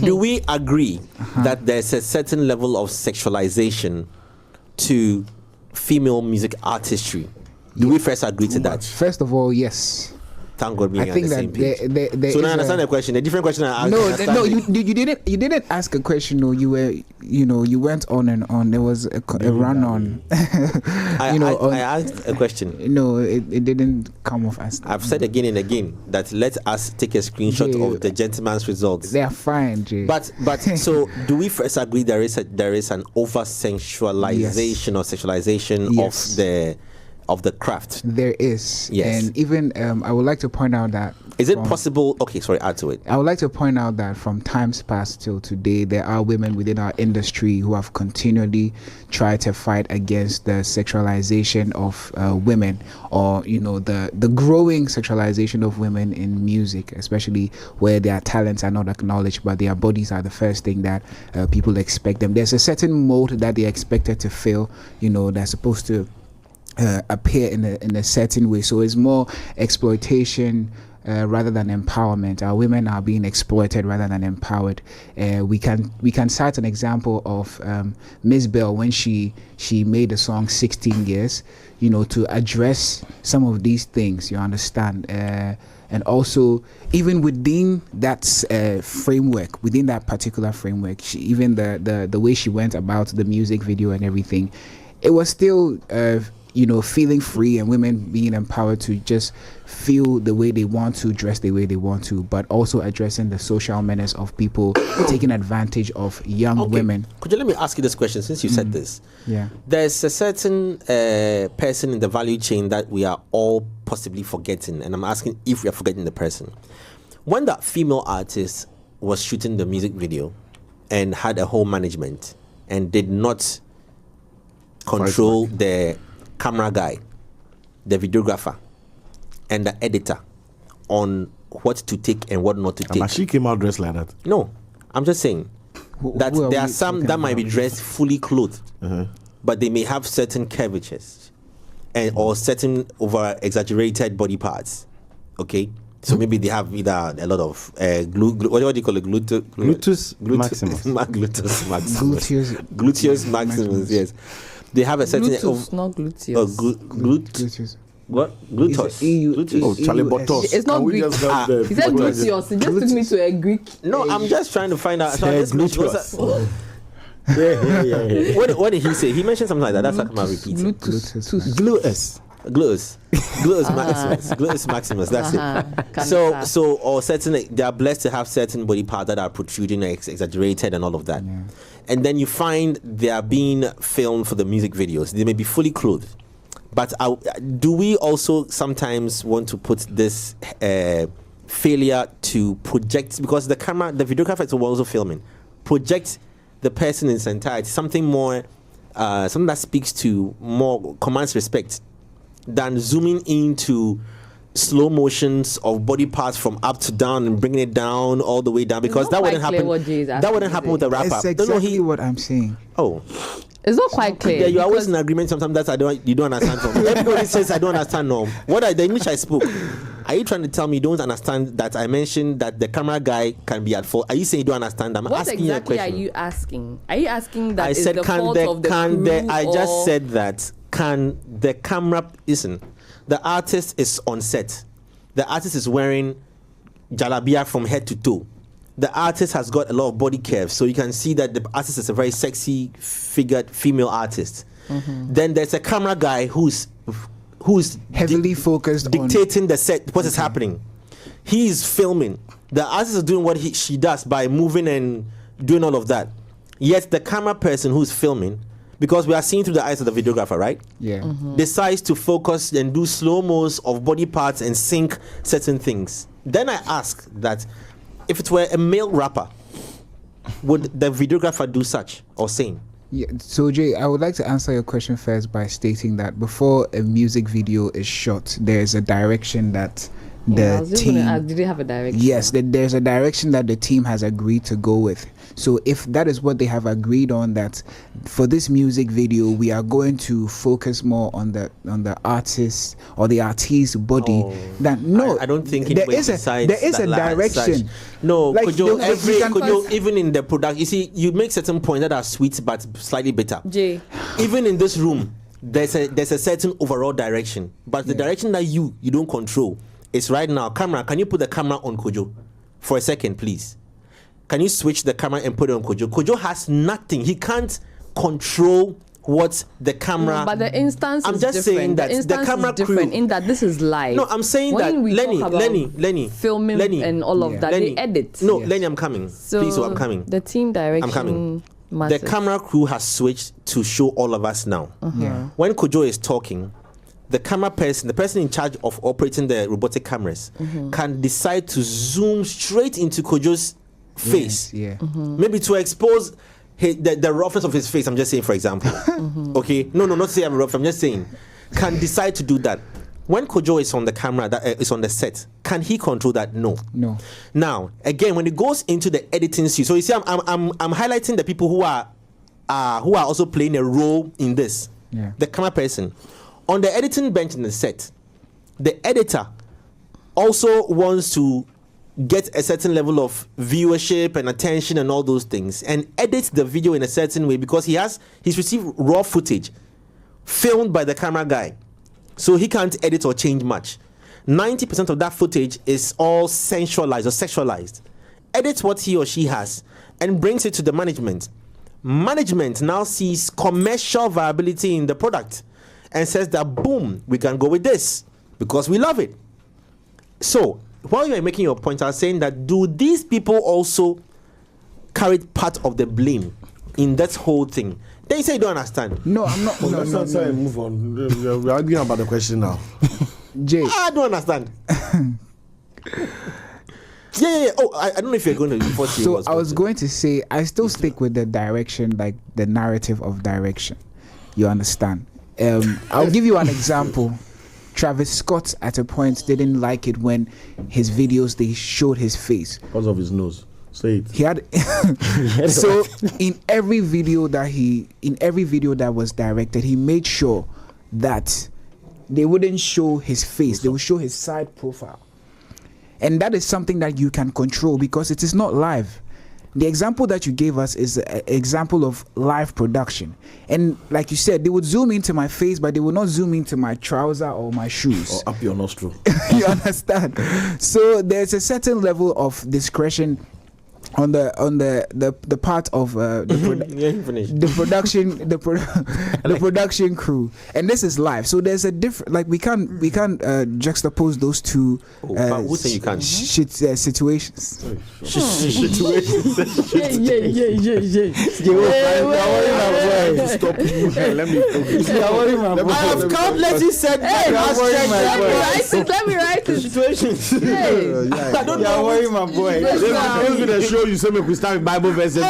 Do we agree that there's a certain level of sexualization to female music artistry? Do we first agree to that? First of all, yes. Thank God, I think that there so now I is understand the question. A different question I asked. No, you didn't ask a question. No, you went on and on. There was a run on. I asked a question. No, it didn't come off as. I've said again and again that let us take a screenshot of the gentleman's results. They are fine, Jay. But so do we first agree there is an over sensualization or sexualization of the craft? There is. Yes. And even I would like to point out that is it possible? Okay, sorry, add to it. I would like to point out that from times past till today, there are women within our industry who have continually tried to fight against the sexualization of women, or the growing sexualization of women in music, especially where their talents are not acknowledged, but their bodies are the first thing that people expect them. There's a certain mold that they're expected to fill. They're supposed to appear in a certain way, so it's more exploitation rather than empowerment. Our women are being exploited rather than empowered. We can cite an example of Miss Bell when she made the song 16 Years, to address some of these things, you understand. And also, even within that framework, within that particular framework, even the way she went about the music video and everything, it was still feeling free and women being empowered to just feel the way they want to, dress the way they want to, but also addressing the social menace of people taking advantage of young women. Could you let me ask you this question since you said this? Yeah. There's a certain person in the value chain that we are all possibly forgetting, and I'm asking if we are forgetting the person. When that female artist was shooting the music video and had a whole management and did not control the camera guy, the videographer, and the editor on what to take and what not to take. But she came out dressed like that. No, I'm just saying that there are some that might be dressed fully clothed, but they may have certain curvatures or certain over exaggerated body parts. Okay, so maybe they have either a lot of what do you call it? Gluteus maximus. Gluteus maximus. Yes. They have a certain not gluteus. Gluteus. What? Gluteus. Charlie Bottos. It's not Greek. He said gluteus. He just took me to a Greek. No, I'm just trying to find out. Gluteus. Yeah. What did he say? He mentioned something like that. That's what I'm repeating. Gluteus. Gluteus maximus. That's it. So or certain, they are blessed to have certain body parts that are protruding, exaggerated, and all of that. Yeah. And then you find they are being filmed for the music videos. They may be fully clothed, but do we also sometimes want to put this failure to project, because the videographer is also filming, project the person in its entirety, something more, something that speaks to more, commands respect, than zooming into slow motions of body parts from up to down and bringing it down all the way down, because that wouldn't happen. That wouldn't happen with a rapper. That's exactly what I'm saying. Oh, it's not quite clear. Yeah, you're always in agreement. Sometimes you don't understand. From everybody says I don't understand. No, the English I spoke. Are you trying to tell me you don't understand that I mentioned that the camera guy can be at fault? Are you saying you don't understand? I'm asking you a question. What exactly are you asking? Are you asking that I said, the fault of the crew? I just said that. Can the camera listen? The artist is on set. The artist is wearing jalabia from head to toe. The artist has got a lot of body curves, so you can see that the artist is a very sexy figured female artist. Then there's a camera guy who's heavily focused dictating the set, what is happening. He's filming. The artist is doing what she does by moving and doing all of that. Yet the camera person who's filming, because we are seeing through the eyes of the videographer, right? Yeah. Decides to focus and do slow-mos of body parts and sync certain things. Then I ask that if it were a male rapper, would the videographer do such or same? Yeah, so Jay, I would like to answer your question first by stating that before a music video is shot, there is a direction that the I was just team. gonna ask, did they have a direction? Yes, there's a direction that the team has agreed to go with. So if that is what they have agreed on, that for this music video we are going to focus more on the artist or the artist's body. I don't think there is a direction. No, Like, Kojo, even in the product, you see, you make certain points that are sweet but slightly bitter. Jay. Even in this room, there's a certain overall direction, but the direction that you don't control is right now. Camera, can you put the camera on Kojo for a second, please? Can you switch the camera and put it on Kojo? Kojo has nothing. He can't control what the camera. No, but the instance I'm is just different. saying that the camera is different crew, in that this is live. No, I'm saying when that we Lenny, filming and all of that, Lenny, they edit. No, yes. Lenny, I'm coming. So please, I'm coming. The team direction. I'm coming. Matters. The camera crew has switched to show all of us now. When Kojo is talking, the camera person, the person in charge of operating the robotic cameras, can decide to zoom straight into Kojo's face. Yes, Maybe to expose the roughness of his face. I'm just saying, for example. Okay, no, not to say I'm rough. I'm just saying, can decide to do that. When Kojo is on the camera, that is on the set, can he control that? No. Now, again, when it goes into the editing suite, so you see, I'm highlighting the people who are also playing a role in this. The camera person on the editing bench in the set, the editor also wants to get a certain level of viewership and attention and all those things, and edit the video in a certain way because he's received raw footage filmed by the camera guy, so he can't edit or change much. 90% of that footage is all sensualized or sexualized. Edits what he or she has and brings it to the management. Management now sees commercial viability in the product and says that, boom, we can go with this because we love it. So while you are making your point, I was saying that, do these people also carry part of the blame in that whole thing? They say you don't understand. No, I'm not. No. Move on. We're arguing about the question now. Jay, I don't understand. Yeah. Oh, I don't know if you're going to. So I was going to say, I still stick with the direction, like the narrative of direction. You understand? I'll give you an example. Travis Scott at a point didn't like it when his videos, they showed his face because of his nose. Say it. He had so in every video that was directed, he made sure that they wouldn't show his face. They would show his side profile. And that is something that you can control because it is not live. The example that you gave us is an example of live production. And like you said, they would zoom into my face, but they would not zoom into my trouser or my shoes. Or up your nostril. You understand? So there's a certain level of discretion on the part of the production crew, and this is live. So there's a different, like we can't juxtapose those two who say you can't? situations. Stop. Let me. I have countlessly said, let me write it. Situations. I don't know. Worry, my boy. This is the show you say me we start with Bible verses.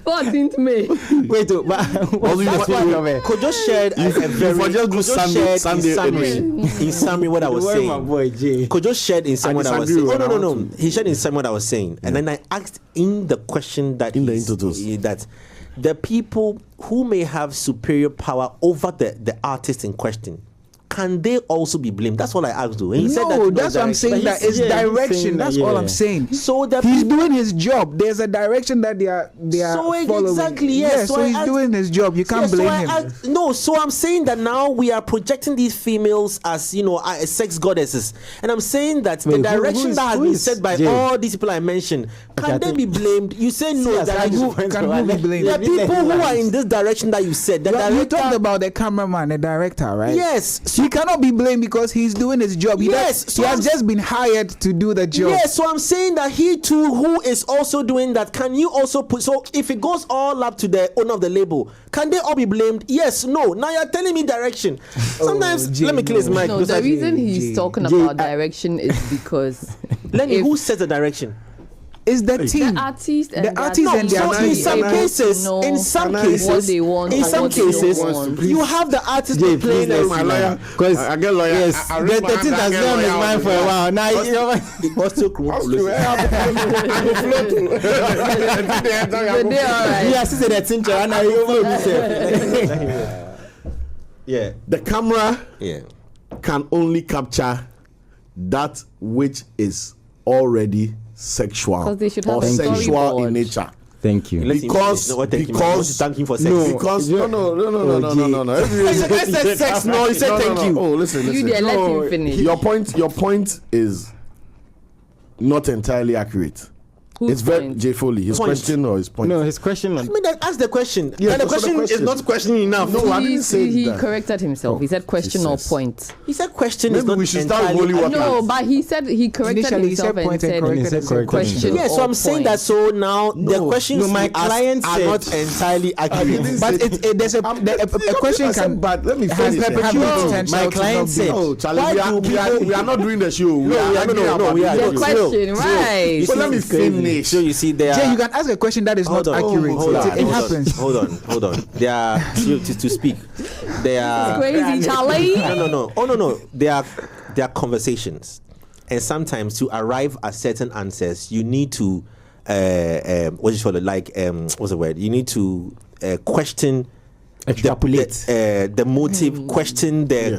14th May. Wait, Kojo shared a very in summary what I was saying. Kojo shared in summary what I was saying. No. He shared in summary what I was saying, and then I asked in the question that that the people who may have superior power over the artist in question, can they also be blamed? That's all I asked you. He said that's what I'm saying. That is direction. That's all I'm saying. So he's doing his job. There's a direction that they are following. Exactly. Yes. So he's doing his job. You can't blame him. So I'm saying that now we are projecting these females as sex goddesses, and I'm saying that the direction that has been set by all these people I mentioned, can they be blamed? You say no. Who be blamed? The people who are in this direction that you said. You talked about the cameraman, the director, right? Yes. So he cannot be blamed because he's doing his job. He has just been hired to do the job. Yes, so I'm saying that he too, who is also doing that, can you also put? So if it goes all up to the owner of the label, can they all be blamed? Yes, no. Now you're telling me direction. Sometimes let me clear his mic. No, the reason he's talking about direction is because Lenny, who sets the direction? It's the team. The artist and the artist and so the in some cases, what they want, in some cases, you have the artist playing as my lawyer. Because I get lawyer. Yes, the thing that's been on his mind for a while. Now, it was too cool. Yeah. The camera can only capture that which is already sexual or sensual in nature. Thank you. Because thank him for sex. Because no. I said sex. No, he said thank you. Oh, listen. You there, let him finish. Your point is not entirely accurate. It's very J. Foley. His question or his point? No, his question. I mean, ask the question. Yeah, and the question is not questioning enough. No, I didn't say he that. corrected himself. He said question or point. He said question Maybe is not we should start entirely holy water. No, but he said he corrected Initially, himself he said point and and corrected said question. Yeah, so I'm saying that. So now the questions No, my you ask client are said- not entirely accurate. But there's a question can But let me has finish. perpetual potential. my to client not said- be- No, Charlie, Why we are not doing the show. No, we are. The question, right? So let me finish. So you see, there Jay, are. you can ask a question that is not accurate. It happens. Hold on. There are to speak. There are Crazy, Charlie. no. Oh no. There are conversations, and sometimes to arrive at certain answers, you need to what do you call it? Like what's the word? You need to question. Extrapolate. The motive, question the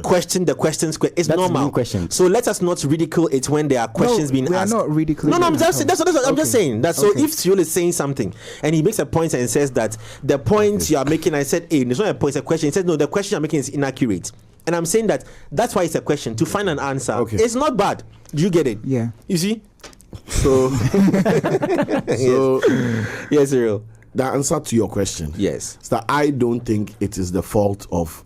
question the questions. It's That's normal. new question. So let us not ridicule it when there are questions being we asked. are not ridiculing. No, I'm it. just I'm just saying that. So if Siol is saying something and he makes a point and says that the point you are making, I said, hey, it's not a point, it's a question. He said, no, the question you're making is inaccurate. And I'm saying that's why it's a question, to find an answer. Okay. It's not bad. Do you get it? Yeah. You see? So Yes, Cyril. the answer to your question, Yes. is that I don't think it is the fault of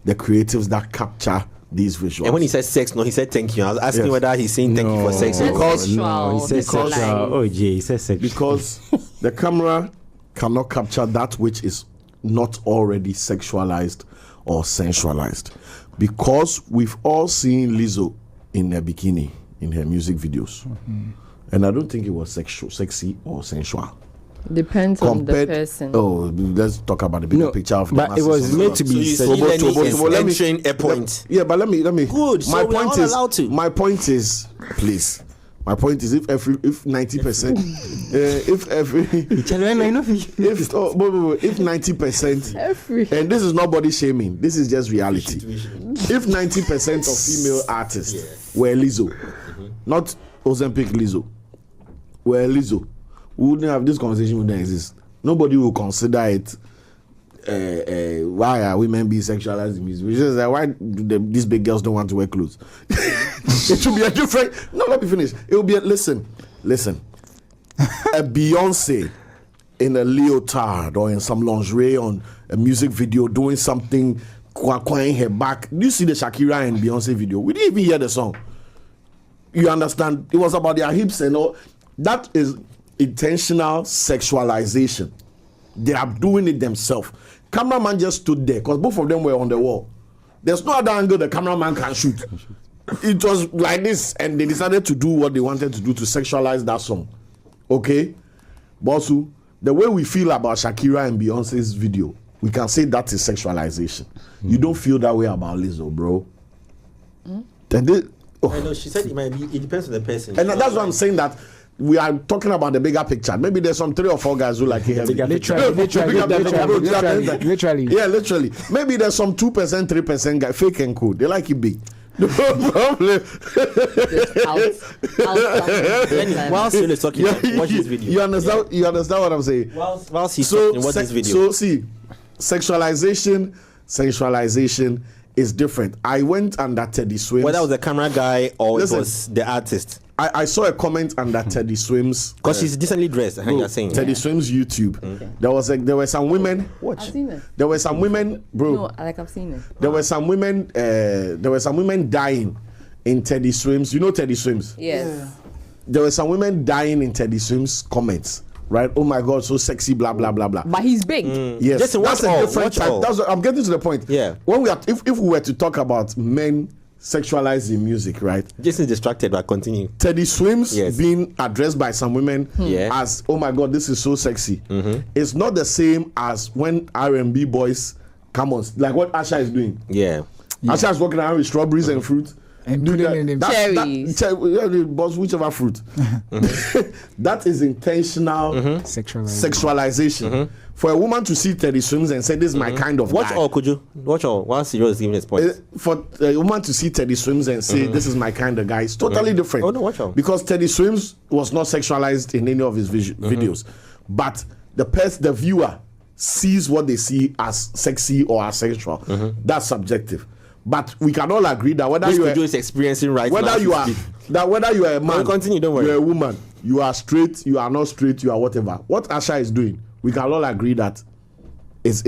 the creatives that capture these visuals. And when he said sex, no, he said thank you. I was asking Yes. whether he's saying thank you for sex. That's Because- sexual. No, he said Because- sexual. Oh, Jay, he said sexual. because the camera cannot capture that which is not already sexualized or sensualized. Because we've all seen Lizzo in a bikini in her music videos, and I don't think it was sexy or sensual. Depends on the person. Oh, let's talk about the bigger No, picture of the but it masses was of the made world. to So be you see, sexual. Lenny is let me- entering a point. Yeah, but let me. Good, so My we are point all is. allowed to. My point is, please. My point is, if 90%, if 90%, and this is not body shaming, this is just reality. If 90% of female artists were Lizzo, not Ozempic Lizzo, were Lizzo, we wouldn't have this conversation, wouldn't exist. Nobody will consider it. Why are women being sexualized in music? Which is why these big girls don't want to wear clothes. It should be a different. No, let me finish. It will be listen. A Beyonce in a leotard or in some lingerie on a music video doing something, quacking her back. Do you see the Shakira and Beyonce video? We didn't even hear the song. You understand? It was about their hips and all. That is intentional sexualization. They are doing it themselves. Cameraman just stood there because both of them were on the wall. There's no other angle the cameraman can shoot. It was like this, and they decided to do what they wanted to do to sexualize that song. Okay? Bosu, the way we feel about Shakira and Beyonce's video, we can say that is sexualization. You don't feel that way about Lizzo, bro. And they, I know she said it might be. It depends on the person. and that's why I'm saying that we are talking about the bigger picture. Maybe there's some 3 or 4 guys who like it. Literally. Yeah, literally. Maybe there's some 2%, 3% guy, fake and cool. They like it big. No problem. While Siol is talking, watch this video. You understand? You understand what I'm saying? While he's talking, watch this video. So see, sensualization is different. I went under Teddy Swims. Whether it was the camera guy or Listen. it was the artist, I saw a comment under Teddy Swims because she's decently dressed. I think you're saying. Teddy Swims YouTube. There were some women. I've seen it. There were some women, bro. No, I've seen it. There were some women. Dying in Teddy Swims. You know Teddy Swims. Yes. There were some women dying in Teddy Swims comments. Right? Oh my God, so sexy, blah blah blah blah. But he's big. Yes, Just that's watch a all, different watch type. all. That's what, I'm getting to the point. Yeah. When we are, if we were to talk about men sexualized in music, right? Jason is distracted, but continue. Teddy Swims Yes. being addressed by some women Yeah. as, oh my God, this is so sexy. It's not the same as when R&B boys come on, like what Asha is doing. Yeah. Asha is walking around with strawberries and fruit. And Doing putting in them cherries. Boss, whichever fruit. That is intentional sexualization. For a woman to see Teddy Swims and say, this is my kind of Watch guy. all, could you? Watch all. While Cyril is giving his point. For a woman to see Teddy Swims and say, this is my kind of guy, it's totally different. Oh, no, watch out. Because Teddy Swims was not sexualized in any of his videos. But the viewer sees what they see as sexy or as sexual. That's subjective. But we can all agree that whether This you video is experiencing right whether now. you are whether you are a man, continue, don't worry. you're a woman, you are straight, you are not straight, you are whatever. What Asha is doing, we can all agree that is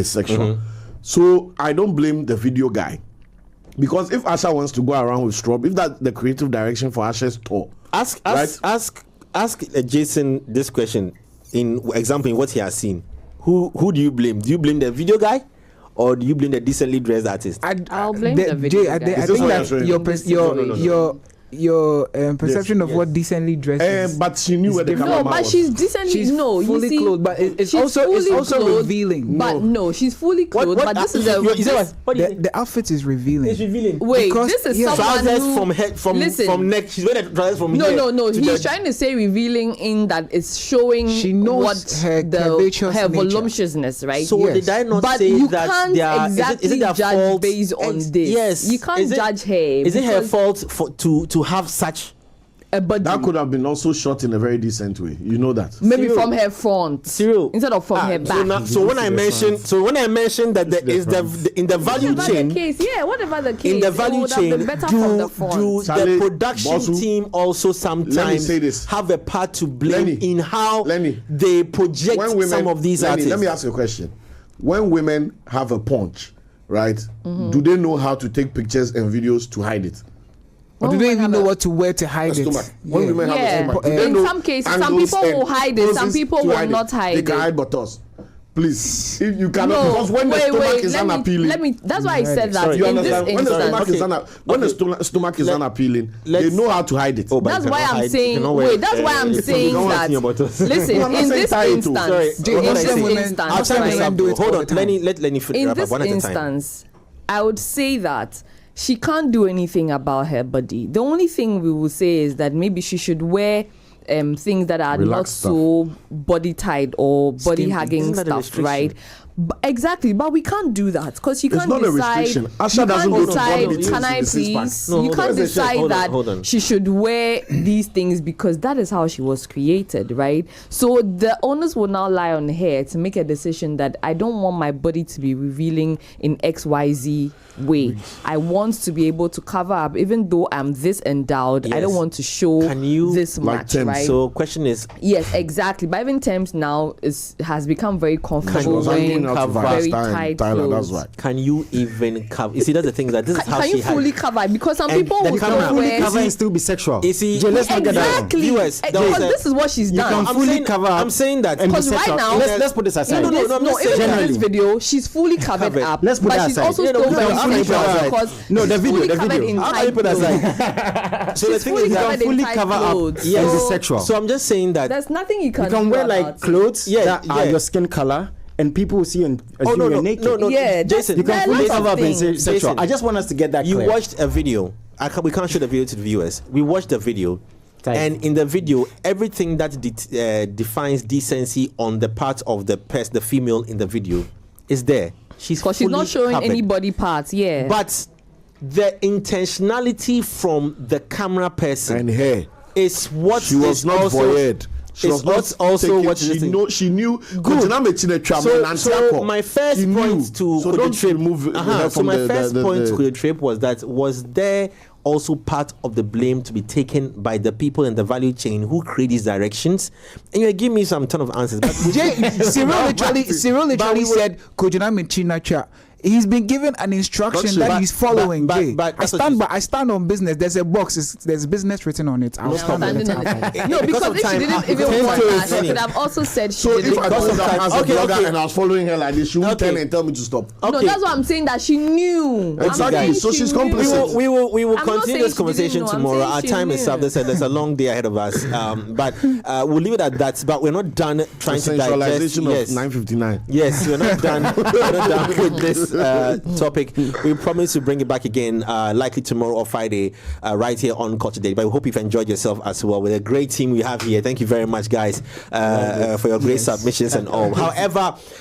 sexual. So I don't blame the video guy, because if Asha wants to go around with strobe, if that's the creative direction for Asha's tour, Ask Jason this question in what he has seen. Who do you blame? Do you blame the video guy, or do you blame the decently dressed artist? I'll blame the video guy. I Is this think what that you're saying? your perception of yes. what decently dressed is. but she knew where the different. camera No, but was. she's decently. She's you fully see, clothed, but it's she's also fully clothed, revealing. But no, she's fully clothed. What but this is is that this- what do you think? The outfit is revealing. It's revealing. Wait, Because- this is yeah. someone Trousers who, from head listen, from neck. She's wearing the trousers from here. No. to He's the- trying to say revealing in that it's showing She knows what her curvaceous her nature. voluptuousness, right? So Yes. did I not But say you that can't they are, exactly is it their judge fault? based on this. Yes, You can't Is it- judge her. Is it her because fault to have such? a body, That could have been also shot in a very decent way. You know that. maybe Cyril. from her front Cyril. instead of from her back. So when I mentioned that there is in the value Whatever chain. the case, yeah, whatever the case, In the it value would have been chain, better from the front. do Charlie, the production Bosu, team also let me sometimes say this. have a part to blame Lenny, in how Lenny, they project When women, some of these Lenny, artists? let me ask you a question. When women have a punch, right, do they know how to take pictures and videos to hide it? Or do When they women even have know a- what to wear to hide A it? stomach. When women have a Yeah. stomach, do they In know some cases, some angles people and will hide it, some poses people to will hide not hide They can it. hide buttocks. Please, if you cannot, No, because when the stomach is let unappealing, me. That's why I said that Sorry, you in this understand? When the instance. stomach is when the stomach is Let- unappealing, they let's- know how to hide it. Oh, but That's you why cannot I'm hide- you saying. cannot wear, Wait, that's why I'm saying don't want that. to see your buttocks. Listen, No, I'm not in saying this tie it to. instance, Sorry, Jay, in what this I say- women- instance, outside right? women do it Hold all on, the time. let Lenny in wrap this up one at a time. instance, I would say that she can't do anything about her body. The only thing we will say is that maybe she should wear things that are not Relaxed stuff. so body tight or body Skimpy. hugging Isn't that a stuff, restriction? right? Exactly, but we can't do that because she It's can't not a decide. restriction. Asha You doesn't can't go to decide. body Can I to see six please? packs. No, You hold can't on. decide Hold on, that hold on. she should wear these things because that is how she was created, right? So the onus will now lie on her to make a decision that I don't want my body to be revealing in XYZ way. I want to be able to cover up, even though I'm this endowed. I Yes. don't want to show Can you- this Like much, Tim, right? So question is, Yes, exactly. But even Thames now has become very comfortable was hanging wearing out to very Valentine, tight Tyler, clothes. that's why. can you even cover? You see, that's the thing, that this is how Can she you fully had. cover it? Because some And people the will camera- still Fully wear. cover and still be sexual. You see- Jay, let's not get that wrong. Exactly. Viewers, there Because was a- this is what she's You done. can I'm fully saying- cover up. I'm saying that. and be Because right sexual. now- let's put this aside. No, This, I'm just even saying- in this Generally. video, she's fully covered Covered. up. Let's put but that she's aside. also Yeah, no, still no, wearing how can you put that sneakers aside? because No, the she's video, fully the covered video. in How tight can you put that clothes. aside? So the She's thing fully is that covered in fully tight cover up clothes. and be So sexual. So I'm just saying that. There's nothing you can You can do wear about like it. clothes Yeah, that are yeah. your skin color, and people will see and Oh assume no, you're no, naked. no, Yeah, Jason, You can There are fully lots of cover up and say things. sexual. Jason, I just want us to get that you clear. watched a video. We can't show the video to the viewers. We watched the video, Type. and in the video, everything that defines decency on the part of the female in the video is there. Because she's not showing covered. any body parts. Yeah. But the intentionality from the camera person And hair. is what She was is not also, voyeured. She is was not what's also taking- what is she the thing. know. She knew. Good. So my first She knew. point to So Kojo don't Trip, remove her so from my the- first the- point the- to Kojo Trip was that was there also part of the blame to be taken by the people in the value chain who create these directions? And you give me some ton of answers. But Cyril literally But we were- said, "Kojuna Michinacha." He's been given an instruction that he's following. I stand on business. There's a box. There's business written on it. I'll stand on it. No, because if she didn't even want that, she could have also said she didn't. So if I told her as a blogger and I was following her like this, she would turn and tell me to stop. No, that's what I'm saying, that she knew. Exactly. So she's complicit. We will continue this conversation tomorrow. Our time is up. There's a long day ahead of us. But we'll leave it at that. But we're not done trying to digest. Of 959. Yes, we're not done. We're not done with this topic. We promise to bring it back again, likely tomorrow or Friday, right here on Culture Day. But we hope you've enjoyed yourself as well with a great team we have here. Thank you very much, guys, for your great submissions and all. However,